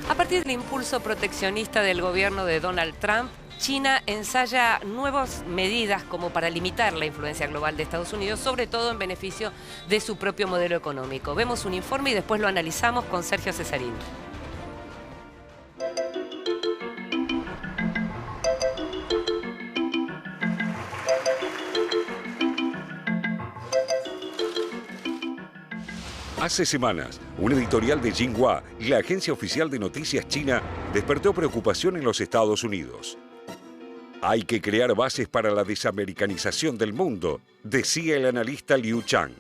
A partir del impulso proteccionista del gobierno de Donald Trump, China ensaya nuevas medidas como para limitar la influencia global de Estados Unidos, sobre todo en beneficio de su propio modelo económico. Vemos un informe y después lo analizamos con Sergio Cesarín. Hace semanas, un editorial de Xinhua, la agencia oficial de noticias china, despertó preocupación en los Estados Unidos. Hay que crear bases para la desamericanización del mundo, decía el analista Liu Chang.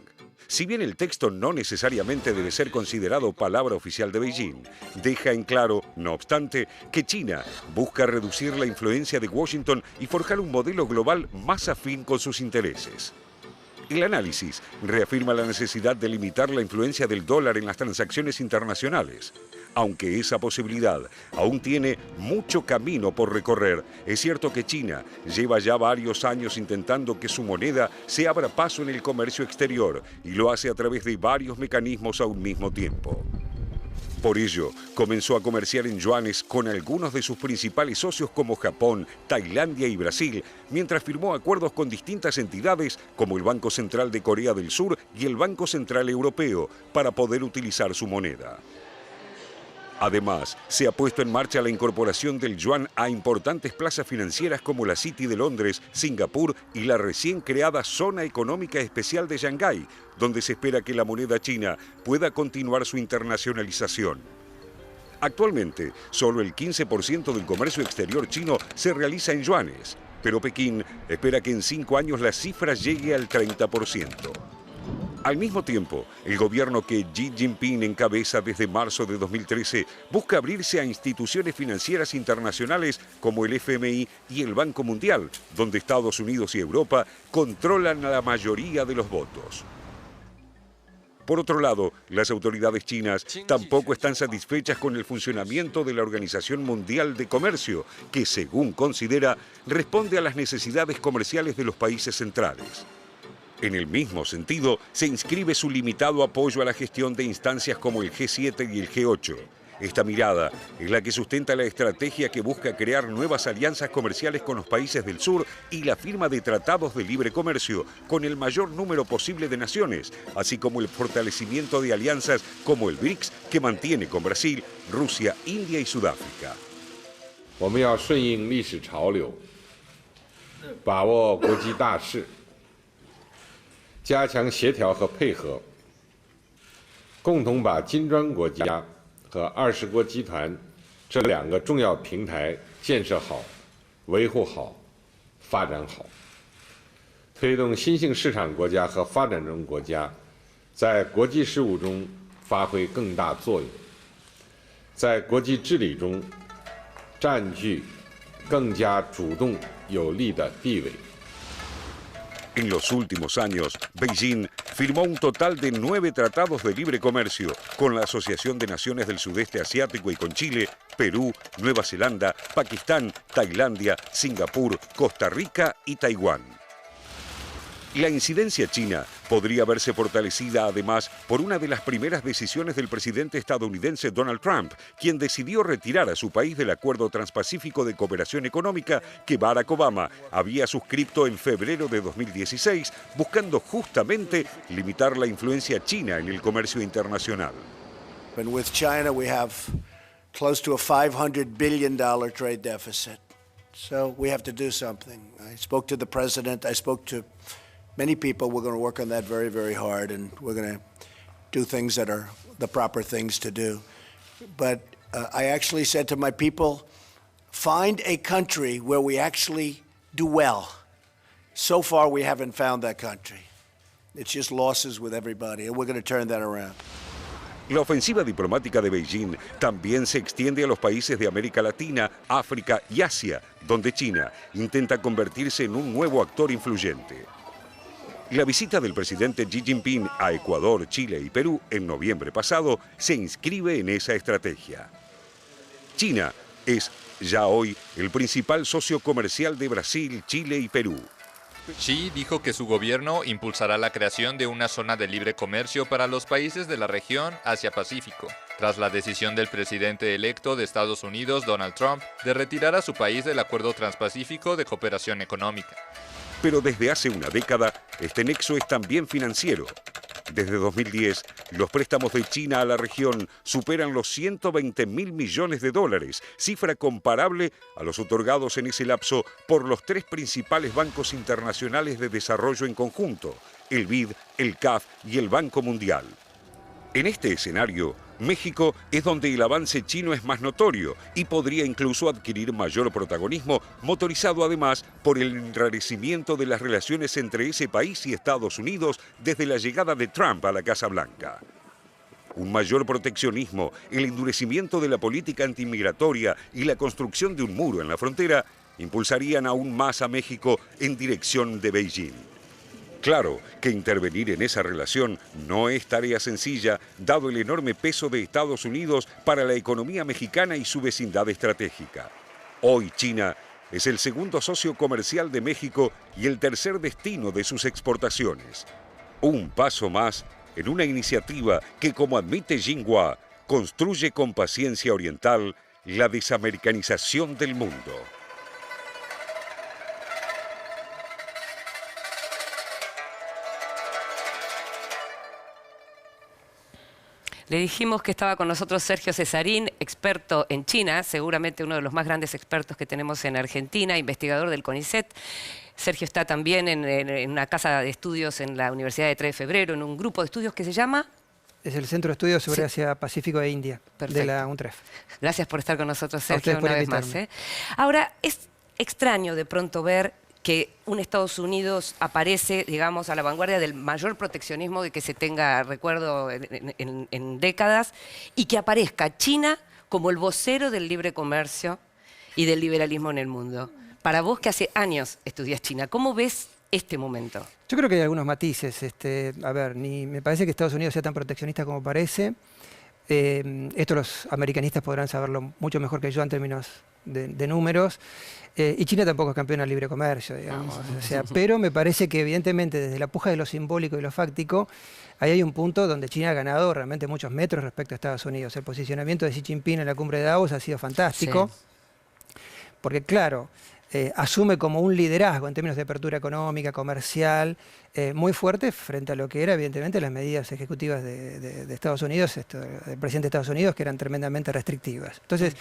Si bien el texto no necesariamente debe ser considerado palabra oficial de Beijing, deja en claro, no obstante, que China busca reducir la influencia de Washington y forjar un modelo global más afín con sus intereses. El análisis reafirma la necesidad de limitar la influencia del dólar en las transacciones internacionales. Aunque esa posibilidad aún tiene mucho camino por recorrer, es cierto que China lleva ya varios años intentando que su moneda se abra paso en el comercio exterior y lo hace a través de varios mecanismos a un mismo tiempo. Por ello, comenzó a comerciar en yuanes con algunos de sus principales socios como Japón, Tailandia y Brasil, mientras firmó acuerdos con distintas entidades como el Banco Central de Corea del Sur y el Banco Central Europeo para poder utilizar su moneda. Además, se ha puesto en marcha la incorporación del yuan a importantes plazas financieras como la City de Londres, Singapur y la recién creada Zona Económica Especial de Shanghái, donde se espera que la moneda china pueda continuar su internacionalización. Actualmente, solo el 15% del comercio exterior chino se realiza en yuanes, pero Pekín espera que en 5 años la cifra llegue al 30%. Al mismo tiempo, el gobierno que Xi Jinping encabeza desde marzo de 2013 busca abrirse a instituciones financieras internacionales como el FMI y el Banco Mundial, donde Estados Unidos y Europa controlan la mayoría de los votos. Por otro lado, las autoridades chinas tampoco están satisfechas con el funcionamiento de la Organización Mundial de Comercio, que, según considera, responde a las necesidades comerciales de los países centrales. En el mismo sentido, se inscribe su limitado apoyo a la gestión de instancias como el G7 y el G8. Esta mirada es la que sustenta la estrategia que busca crear nuevas alianzas comerciales con los países del sur y la firma de tratados de libre comercio con el mayor número posible de naciones, así como el fortalecimiento de alianzas como el BRICS que mantiene con Brasil, Rusia, India y Sudáfrica. 我们要顺应历史潮流，把握国际大势，加强协调和配合，共同把金砖国家和20国集团这2个重要平台建设好、维护好、发展好，推动新兴市场国家和发展中国家在国际事务中发挥更大作用，在国际治理中占据更加主动有力的地位。 En los últimos años, Beijing firmó un total de 9 tratados de libre comercio con la Asociación de Naciones del Sudeste Asiático y con Chile, Perú, Nueva Zelanda, Pakistán, Tailandia, Singapur, Costa Rica y Taiwán. La incidencia china podría verse fortalecida además por una de las primeras decisiones del presidente estadounidense Donald Trump, quien decidió retirar a su país del Acuerdo Transpacífico de Cooperación Económica que Barack Obama había suscrito en febrero de 2016, buscando justamente limitar la influencia china en el comercio internacional. And with China, we have close to a $500 billion trade deficit. So we have to do something. I spoke to the president. I spoke to many people. We're going to work on that very, very hard, and we're going to do things that are the proper things to do. But I actually said to my people, find a country where we actually do well. So far, we haven't found that country. It's just losses with everybody, and we're going to turn that around. La ofensiva diplomática de Beijing también se extiende a los países de América Latina, África y Asia, donde China intenta convertirse en un nuevo actor influyente. La visita del presidente Xi Jinping a Ecuador, Chile y Perú en noviembre pasado se inscribe en esa estrategia. China es ya hoy el principal socio comercial de Brasil, Chile y Perú. Xi dijo que su gobierno impulsará la creación de una zona de libre comercio para los países de la región Asia-Pacífico, tras la decisión del presidente electo de Estados Unidos, Donald Trump, de retirar a su país del Acuerdo Transpacífico de Cooperación Económica. Pero desde hace una década, este nexo es también financiero. Desde 2010, los préstamos de China a la región superan los 120.000 millones de dólares, cifra comparable a los otorgados en ese lapso por los tres principales bancos internacionales de desarrollo en conjunto, el BID, el CAF y el Banco Mundial. En este escenario, México es donde el avance chino es más notorio y podría incluso adquirir mayor protagonismo, motorizado además por el enrarecimiento de las relaciones entre ese país y Estados Unidos desde la llegada de Trump a la Casa Blanca. Un mayor proteccionismo, el endurecimiento de la política antimigratoria y la construcción de un muro en la frontera impulsarían aún más a México en dirección de Beijing. Claro que intervenir en esa relación no es tarea sencilla, dado el enorme peso de Estados Unidos para la economía mexicana y su vecindad estratégica. Hoy China es el segundo socio comercial de México y el tercer destino de sus exportaciones. Un paso más en una iniciativa que, como admite Jinhua, construye con paciencia oriental la desamericanización del mundo. Le dijimos que estaba con nosotros Sergio Cesarín, experto en China, seguramente uno de los más grandes expertos que tenemos en Argentina, investigador del CONICET. Sergio está también en una casa de estudios en la Universidad de 3 de Febrero, en un grupo de estudios que se llama... Es el Centro de Estudios sobre Asia, Pacífico e India, Perfecto. de la UNTREF. Gracias por estar con nosotros, Sergio, por una vez más. Ahora, es extraño de pronto ver que un Estados Unidos aparece, digamos, a la vanguardia del mayor proteccionismo de que se tenga recuerdo en décadas, y que aparezca China como el vocero del libre comercio y del liberalismo en el mundo. Para vos, que hace años estudias China, ¿cómo ves este momento? Yo creo que hay algunos matices. A ver, ni me parece que Estados Unidos sea tan proteccionista como parece. Esto los americanistas podrán saberlo mucho mejor que yo en términos de números. Y China tampoco es campeona del libre comercio, digamos. Pero me parece que evidentemente desde la puja de lo simbólico y lo fáctico, ahí hay un punto donde China ha ganado realmente muchos metros respecto a Estados Unidos. El posicionamiento de Xi Jinping en la cumbre de Davos ha sido fantástico. Sí. Porque claro, asume como un liderazgo en términos de apertura económica, comercial, muy fuerte frente a lo que era evidentemente las medidas ejecutivas de Estados Unidos, del presidente de Estados Unidos, que eran tremendamente restrictivas. Entonces,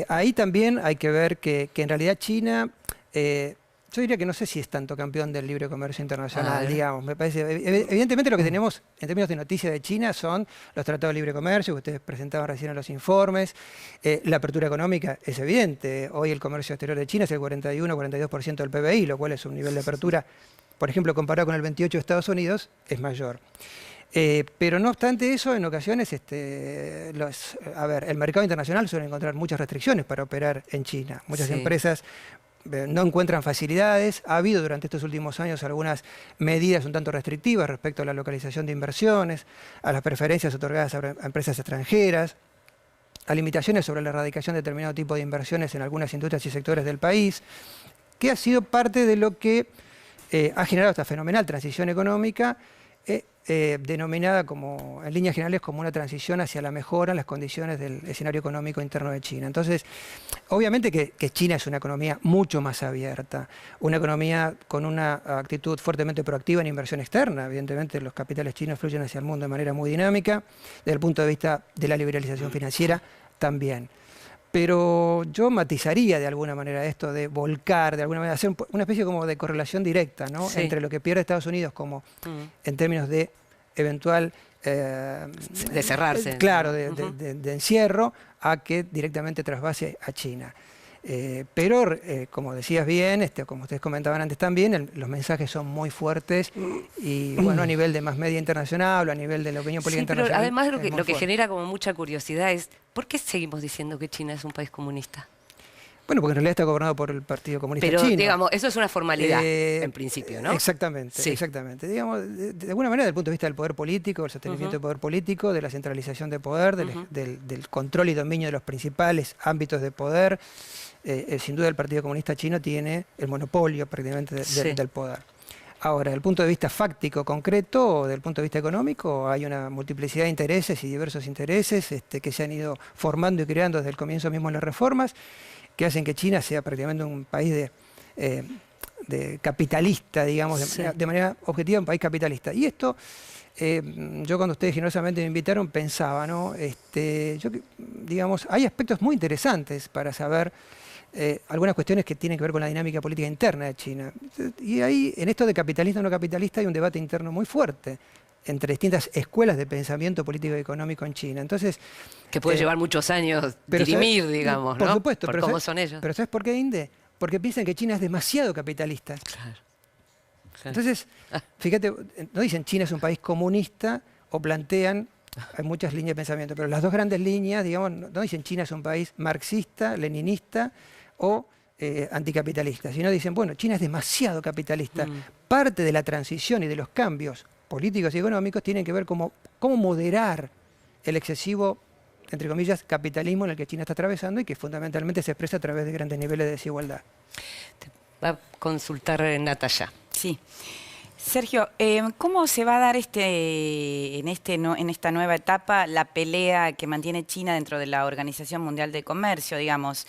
ahí también hay que ver que en realidad China, yo diría que no sé si es tanto campeón del libre comercio internacional, digamos. Me parece, evidentemente lo que tenemos en términos de noticias de China son los tratados de libre comercio que ustedes presentaban recién en los informes. La apertura económica es evidente. Hoy el comercio exterior de China es el 41-42% del PBI, lo cual es un nivel de apertura, por ejemplo, comparado con el 28% de Estados Unidos, es mayor. Pero no obstante eso, en ocasiones, el mercado internacional suele encontrar muchas restricciones para operar en China. Muchas empresas no encuentran facilidades. Ha habido durante estos últimos años algunas medidas un tanto restrictivas respecto a la localización de inversiones, a las preferencias otorgadas a empresas extranjeras, a limitaciones sobre la erradicación de determinado tipo de inversiones en algunas industrias y sectores del país, que ha sido parte de lo que ha generado esta fenomenal transición económica, denominada como, en líneas generales, como una transición hacia la mejora en las condiciones del escenario económico interno de China. Entonces, obviamente que China es una economía mucho más abierta, una economía con una actitud fuertemente proactiva en inversión externa. Evidentemente, los capitales chinos fluyen hacia el mundo de manera muy dinámica, desde el punto de vista de la liberalización financiera también. Pero yo matizaría de alguna manera esto de volcar, de alguna manera, hacer una especie como de correlación directa, ¿no? Sí. Entre lo que pierde Estados Unidos como en términos de eventual... de cerrarse. Claro, de encierro, a que directamente trasvase a China. Pero, como decías bien, como ustedes comentaban antes también, los mensajes son muy fuertes y, bueno, a nivel de más media internacional o a nivel de la opinión política internacional. Pero además lo que genera como mucha curiosidad es, ¿por qué seguimos diciendo que China es un país comunista? Bueno, porque en realidad está gobernado por el Partido Comunista Pero, Chino. digamos, eso es una formalidad, en principio, ¿no? Exactamente, Sí. exactamente. Digamos, de alguna manera, desde el punto de vista del poder político, el sostenimiento del poder político, de la centralización de poder, del control y dominio de los principales ámbitos de poder, sin duda el Partido Comunista Chino tiene el monopolio prácticamente del poder. Ahora, desde el punto de vista fáctico, concreto, o desde el punto de vista económico, hay una multiplicidad de intereses y diversos intereses que se han ido formando y creando desde el comienzo mismo de las reformas, que hacen que China sea prácticamente un país de capitalista, digamos, de manera objetiva, un país capitalista. Y esto, yo cuando ustedes generosamente me invitaron pensaba, ¿no? Digamos, hay aspectos muy interesantes para saber algunas cuestiones que tienen que ver con la dinámica política interna de China. Y ahí, en esto de capitalista o no capitalista, hay un debate interno muy fuerte entre distintas escuelas de pensamiento político y económico en China. Entonces, que puede llevar muchos años dirimir, digamos, por ¿no? Supuesto, por cómo son ellos. Pero ¿sabes por qué, Inde? Porque piensan que China es demasiado capitalista. Claro. Entonces, fíjate, no dicen China es un país comunista o plantean, hay muchas líneas de pensamiento, pero las dos grandes líneas, digamos, no dicen China es un país marxista, leninista o anticapitalista, sino dicen, bueno, China es demasiado capitalista. Parte de la transición y de los cambios políticos y económicos tienen que ver cómo moderar el excesivo, entre comillas, capitalismo en el que China está atravesando y que fundamentalmente se expresa a través de grandes niveles de desigualdad. Va a consultar Natalia. Sí. Sergio, ¿cómo se va a dar en esta nueva etapa la pelea que mantiene China dentro de la Organización Mundial de Comercio? Digamos,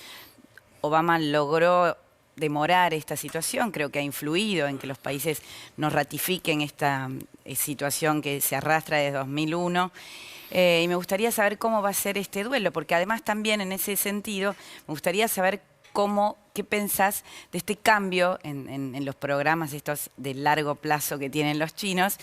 Obama logró demorar esta situación, creo que ha influido en que los países no ratifiquen esta situación que se arrastra desde 2001. Y me gustaría saber cómo va a ser este duelo, porque además también en ese sentido me gustaría saber qué pensás de este cambio en los programas estos de largo plazo que tienen los chinos,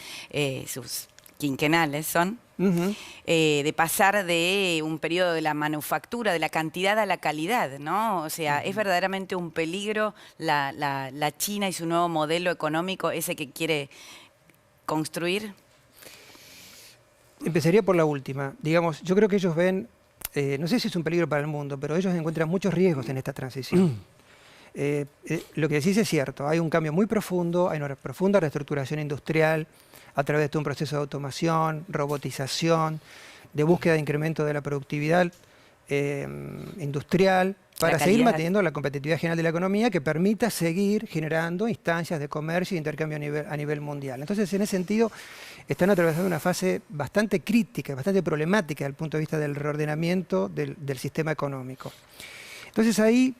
sus quinquenales son, de pasar de un periodo de la manufactura, de la cantidad a la calidad, ¿no? O sea, ¿es verdaderamente un peligro la China y su nuevo modelo económico, ese que quiere construir? Empezaría por la última. Digamos, yo creo que ellos ven, no sé si es un peligro para el mundo, pero ellos encuentran muchos riesgos en esta transición. Lo que decís es cierto, hay un cambio muy profundo, hay una profunda reestructuración industrial a través de un proceso de automación, robotización, de búsqueda de incremento de la productividad industrial, para seguir manteniendo la competitividad general de la economía que permita seguir generando instancias de comercio e intercambio a nivel mundial. Entonces, en ese sentido, están atravesando una fase bastante crítica, bastante problemática desde el punto de vista del reordenamiento del sistema económico. Entonces, ahí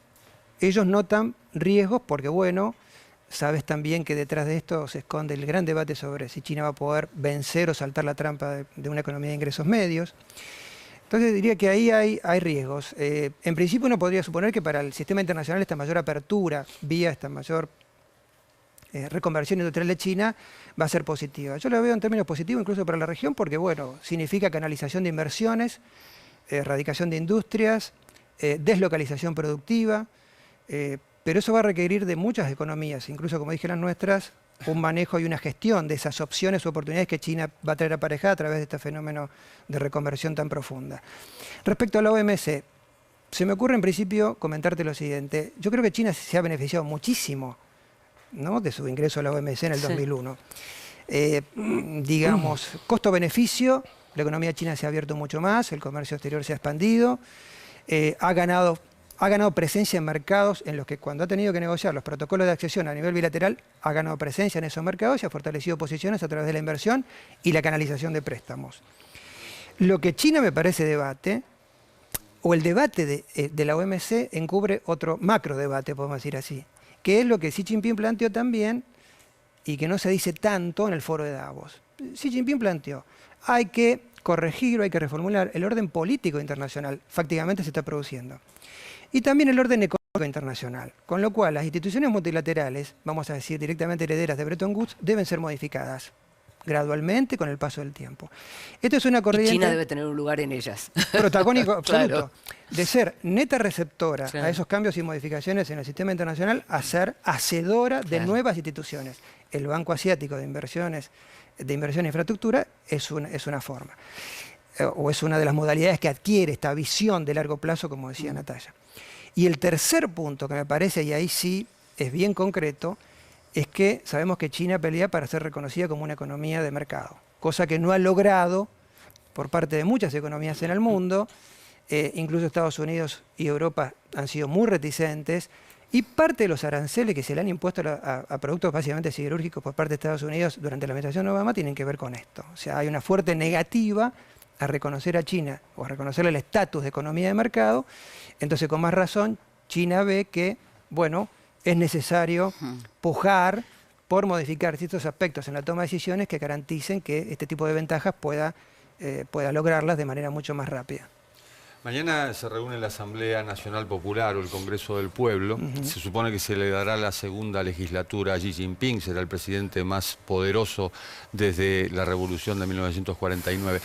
ellos notan riesgos porque, bueno, sabes también que detrás de esto se esconde el gran debate sobre si China va a poder vencer o saltar la trampa de una economía de ingresos medios. Entonces diría que ahí hay riesgos. En principio uno podría suponer que para el sistema internacional esta mayor apertura vía esta mayor reconversión industrial de China va a ser positiva. Yo lo veo en términos positivos incluso para la región porque, bueno, significa canalización de inversiones, erradicación de industrias, deslocalización productiva, pero eso va a requerir de muchas economías, incluso como dije las nuestras, un manejo y una gestión de esas opciones u oportunidades que China va a traer aparejada a través de este fenómeno de reconversión tan profunda. Respecto a la OMC, se me ocurre en principio comentarte lo siguiente. Yo creo que China se ha beneficiado muchísimo, ¿no?, de su ingreso a la OMC en el 2001. Digamos, costo-beneficio, la economía china se ha abierto mucho más, el comercio exterior se ha expandido, ha ganado presencia en mercados en los que cuando ha tenido que negociar los protocolos de accesión a nivel bilateral, ha ganado presencia en esos mercados y ha fortalecido posiciones a través de la inversión y la canalización de préstamos. Lo que China me parece debate, o el debate de la OMC encubre otro macro debate, podemos decir así, que es lo que Xi Jinping planteó también y que no se dice tanto en el foro de Davos. Xi Jinping planteó, hay que corregir o hay que reformular el orden político internacional, fácticamente se está produciendo. Y también el orden económico internacional, con lo cual las instituciones multilaterales, vamos a decir directamente herederas de Bretton Woods, deben ser modificadas gradualmente con el paso del tiempo. Esto es una corriente... Y China debe tener un lugar en ellas. Protagónico absoluto. Claro. De ser neta receptora a esos cambios y modificaciones en el sistema internacional a ser hacedora de nuevas instituciones. El Banco Asiático de Inversión e Infraestructura es una forma. O es una de las modalidades que adquiere esta visión de largo plazo, como decía Natalia. Y el tercer punto que me parece, y ahí sí es bien concreto, es que sabemos que China pelea para ser reconocida como una economía de mercado, cosa que no ha logrado por parte de muchas economías en el mundo. Incluso Estados Unidos y Europa han sido muy reticentes, y parte de los aranceles que se le han impuesto a productos básicamente siderúrgicos por parte de Estados Unidos durante la administración de Obama tienen que ver con esto. O sea, hay una fuerte negativa a reconocer a China o a reconocerle el estatus de economía de mercado. Entonces, con más razón, China ve que, bueno, es necesario pujar por modificar ciertos aspectos en la toma de decisiones que garanticen que este tipo de ventajas pueda lograrlas de manera mucho más rápida. Mañana se reúne la Asamblea Nacional Popular o el Congreso del Pueblo. Se supone que se le dará la segunda legislatura a Xi Jinping, será el presidente más poderoso desde la revolución de 1949.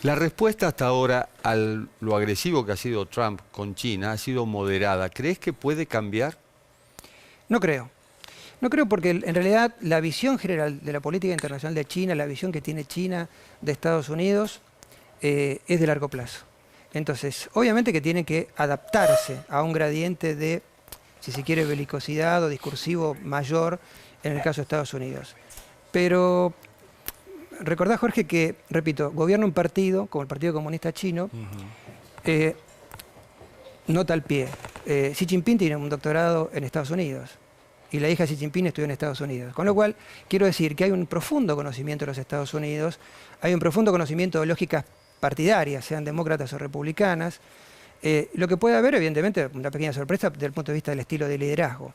La respuesta hasta ahora a lo agresivo que ha sido Trump con China ha sido moderada. ¿Crees que puede cambiar? No creo. No creo, porque en realidad la visión general de la política internacional de China, la visión que tiene China de Estados Unidos, es de largo plazo. Entonces, obviamente que tiene que adaptarse a un gradiente de, si se quiere, belicosidad o discursivo mayor en el caso de Estados Unidos. Pero recordá, Jorge, que, repito, gobierna un partido, como el Partido Comunista Chino, nota al pie. Xi Jinping tiene un doctorado en Estados Unidos y la hija de Xi Jinping estudió en Estados Unidos. Con lo cual, quiero decir que hay un profundo conocimiento de los Estados Unidos, hay un profundo conocimiento de lógicas partidarias, sean demócratas o republicanas. Lo que puede haber, evidentemente, una pequeña sorpresa desde el punto de vista del estilo de liderazgo.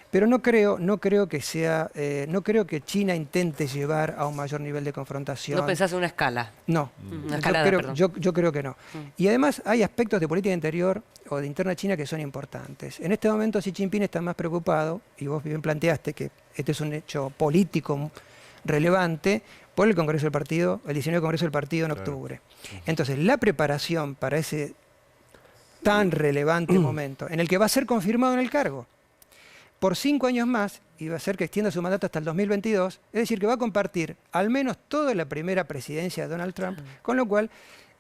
Pero no creo que China intente llevar a un mayor nivel de confrontación. ¿No pensás en una escala? No, Una escalada, perdón. yo creo que no. Y además hay aspectos de política interior o de interna china que son importantes. En este momento Xi Jinping está más preocupado, y vos bien planteaste que este es un hecho político relevante, por el Congreso del Partido, el 19 Congreso del Partido en octubre. Entonces, la preparación para ese tan relevante momento, en el que va a ser confirmado en el cargo por 5 años más, y va a ser que extienda su mandato hasta el 2022, es decir, que va a compartir al menos toda la primera presidencia de Donald Trump, con lo cual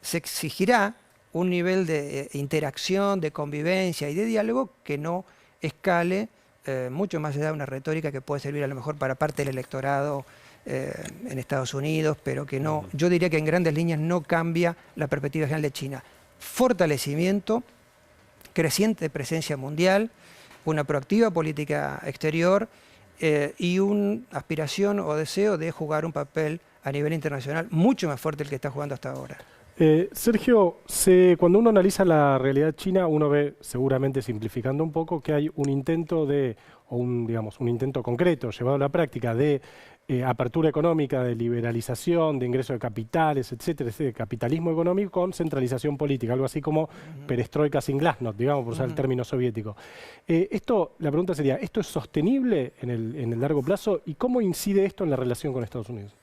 se exigirá un nivel de interacción, de convivencia y de diálogo que no escale mucho más allá de una retórica que puede servir a lo mejor para parte del electorado en Estados Unidos, pero que no, yo diría que en grandes líneas no cambia la perspectiva general de China. Fortalecimiento, creciente presencia mundial, una proactiva política exterior y una aspiración o deseo de jugar un papel a nivel internacional mucho más fuerte del que está jugando hasta ahora. Sergio, cuando uno analiza la realidad china, uno ve, seguramente simplificando un poco, que hay un intento un intento concreto, llevado a la práctica, de apertura económica, de liberalización, de ingreso de capitales, etcétera, de capitalismo económico con centralización política, algo así como perestroika sin glasnost, digamos, por usar el término soviético. La pregunta sería, ¿esto es sostenible en el largo plazo? ¿Y cómo incide esto en la relación con Estados Unidos?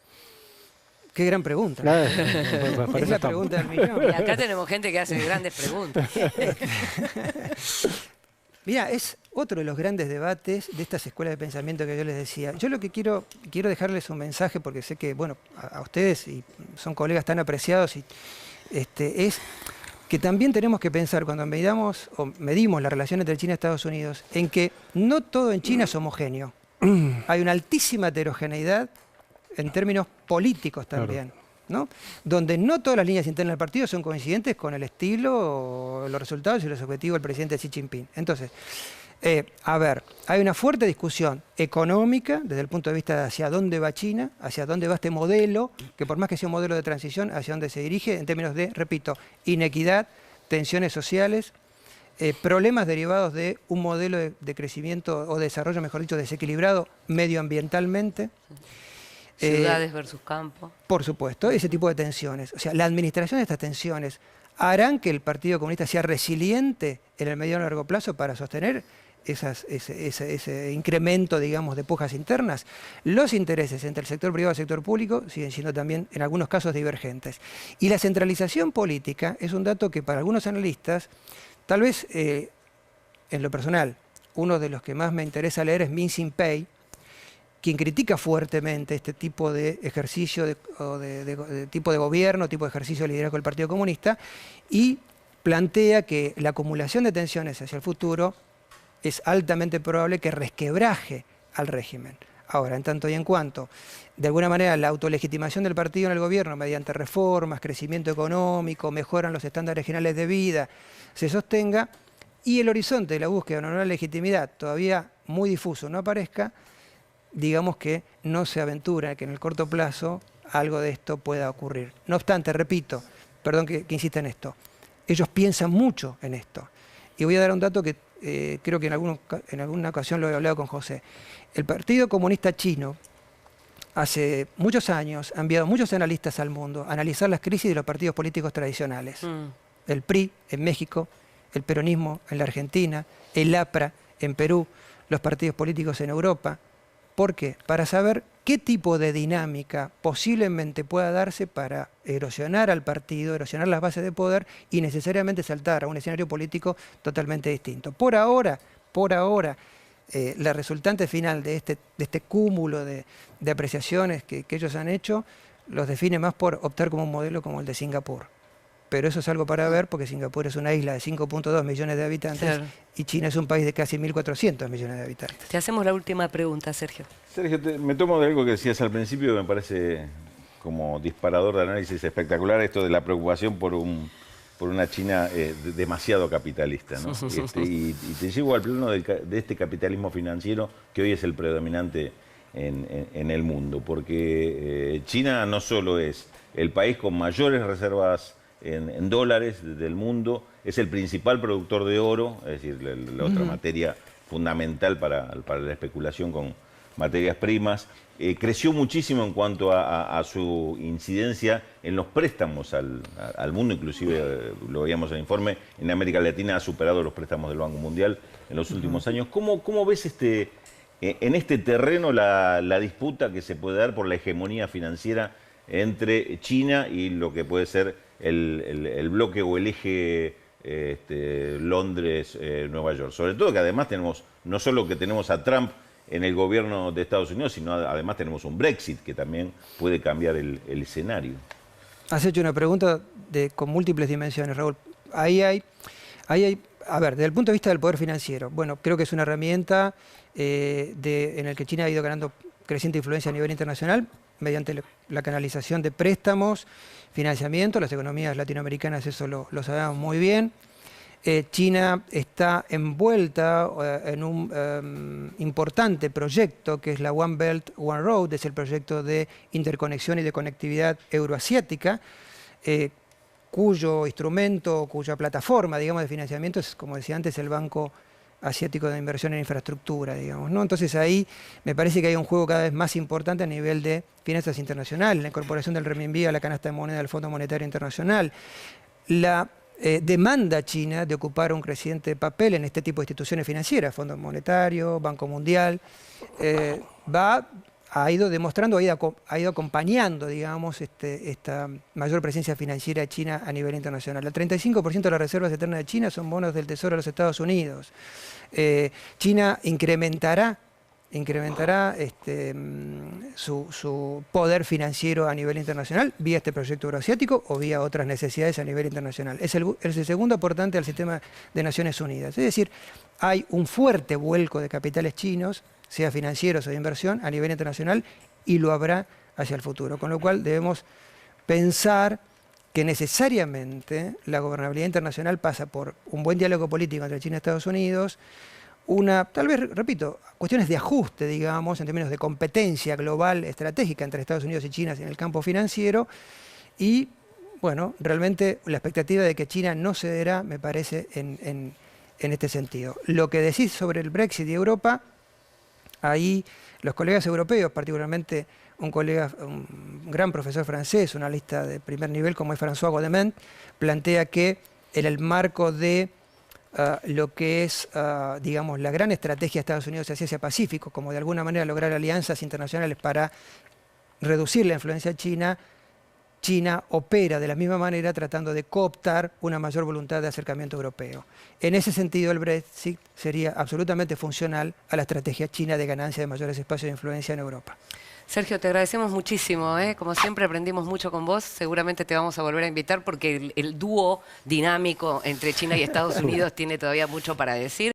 Qué gran pregunta. Es la pregunta del millón. Y acá tenemos gente que hace grandes preguntas. Mira, es otro de los grandes debates de estas escuelas de pensamiento que yo les decía. Yo lo que quiero dejarles un mensaje, porque sé que, bueno, a ustedes y son colegas tan apreciados, es que también tenemos que pensar cuando medimos la relación entre China y Estados Unidos, en que no todo en China es homogéneo. Hay una altísima heterogeneidad en términos políticos también, ¿no? Donde no todas las líneas internas del partido son coincidentes con el estilo, los resultados y los objetivos del presidente Xi Jinping. Entonces, hay una fuerte discusión económica desde el punto de vista de hacia dónde va China, hacia dónde va este modelo, que por más que sea un modelo de transición, hacia dónde se dirige en términos de, repito, inequidad, tensiones sociales, problemas derivados de un modelo de crecimiento o desarrollo, mejor dicho, desequilibrado medioambientalmente. Ciudades versus campo. Por supuesto, ese tipo de tensiones. O sea, la administración de estas tensiones harán que el Partido Comunista sea resiliente en el mediano y largo plazo para sostener ese incremento, digamos, de pujas internas. Los intereses entre el sector privado y el sector público siguen siendo también, en algunos casos, divergentes. Y la centralización política es un dato que para algunos analistas, tal vez en lo personal, uno de los que más me interesa leer es Min Sin-pei, quien critica fuertemente este tipo de ejercicio, de tipo de gobierno, tipo de ejercicio de liderazgo del Partido Comunista, y plantea que la acumulación de tensiones hacia el futuro es altamente probable que resquebraje al régimen. Ahora, en tanto y en cuanto, de alguna manera, la autolegitimación del partido en el gobierno mediante reformas, crecimiento económico, mejoran los estándares generales de vida, se sostenga y el horizonte de la búsqueda de una nueva legitimidad todavía muy difuso no aparezca, digamos que no se aventura que en el corto plazo algo de esto pueda ocurrir. No obstante, repito, perdón que insista en esto, ellos piensan mucho en esto. Y voy a dar un dato que creo que en alguna ocasión lo he hablado con José. El Partido Comunista Chino hace muchos años ha enviado muchos analistas al mundo a analizar las crisis de los partidos políticos tradicionales. El PRI en México, el peronismo en la Argentina, el APRA en Perú, los partidos políticos en Europa. ¿Por qué? Para saber qué tipo de dinámica posiblemente pueda darse para erosionar al partido, erosionar las bases de poder y necesariamente saltar a un escenario político totalmente distinto. Por ahora, la resultante final de este cúmulo de apreciaciones que ellos han hecho los define más por optar como un modelo como el de Singapur. Pero eso es algo para ver porque Singapur es una isla de 5.2 millones de habitantes, claro, y China es un país de casi 1.400 millones de habitantes. Te hacemos la última pregunta, Sergio. Sergio, me tomo de algo que decías al principio, me parece como disparador de análisis espectacular esto de la preocupación por una China demasiado capitalista, ¿no? Y te llevo al plano de este capitalismo financiero que hoy es el predominante en el mundo, porque China no solo es el país con mayores reservas en dólares del mundo, es el principal productor de oro, es decir, la otra materia fundamental para la especulación con materias primas. Creció muchísimo en cuanto a su incidencia en los préstamos al mundo, inclusive lo veíamos en el informe, en América Latina ha superado los préstamos del Banco Mundial en los últimos años. ¿Cómo ves en este terreno la disputa que se puede dar por la hegemonía financiera entre China y lo que puede ser el bloque o el eje Londres-Nueva York? Sobre todo que además tenemos, no solo que tenemos a Trump en el gobierno de Estados Unidos, sino además tenemos un Brexit que también puede cambiar el escenario. Has hecho una pregunta con múltiples dimensiones, Raúl. Ahí hay, a ver, desde el punto de vista del poder financiero, bueno, creo que es una herramienta en el que China ha ido ganando creciente influencia a nivel internacional mediante la canalización de préstamos, financiamiento. Las economías latinoamericanas eso lo sabemos muy bien. China está envuelta en un importante proyecto que es la One Belt, One Road, es el proyecto de interconexión y de conectividad euroasiática, cuyo instrumento, cuya plataforma, digamos, de financiamiento es, como decía antes, el Banco Asiático de Inversión en Infraestructura, digamos, ¿no? Entonces ahí me parece que hay un juego cada vez más importante a nivel de finanzas internacionales, la incorporación del renminbi a la canasta de moneda del Fondo Monetario Internacional, la demanda china de ocupar un creciente papel en este tipo de instituciones financieras, Fondo Monetario, Banco Mundial, ha ido demostrando, ha ido acompañando, digamos, esta mayor presencia financiera de China a nivel internacional. El 35% de las reservas externas de China son bonos del Tesoro de los Estados Unidos. China incrementará su poder financiero a nivel internacional vía este proyecto euroasiático o vía otras necesidades a nivel internacional. Es el segundo aportante al sistema de Naciones Unidas. Es decir, hay un fuerte vuelco de capitales chinos, sea financieros o de inversión, a nivel internacional, y lo habrá hacia el futuro. Con lo cual debemos pensar que necesariamente la gobernabilidad internacional pasa por un buen diálogo político entre China y Estados Unidos, tal vez, repito, cuestiones de ajuste, digamos, en términos de competencia global estratégica entre Estados Unidos y China en el campo financiero, y, bueno, realmente la expectativa de que China no cederá, me parece, en este sentido. Lo que decís sobre el Brexit y Europa, ahí los colegas europeos, particularmente un gran profesor francés, un analista de primer nivel como es François Godement, plantea que en el marco de lo que es, digamos, la gran estrategia de Estados Unidos hacia Asia-Pacífico, como de alguna manera lograr alianzas internacionales para reducir la influencia china, China opera de la misma manera tratando de cooptar una mayor voluntad de acercamiento europeo. En ese sentido, el Brexit sería absolutamente funcional a la estrategia china de ganancia de mayores espacios de influencia en Europa. Sergio, te agradecemos muchísimo, ¿eh? Como siempre aprendimos mucho con vos, seguramente te vamos a volver a invitar porque el dúo dinámico entre China y Estados Unidos tiene todavía mucho para decir.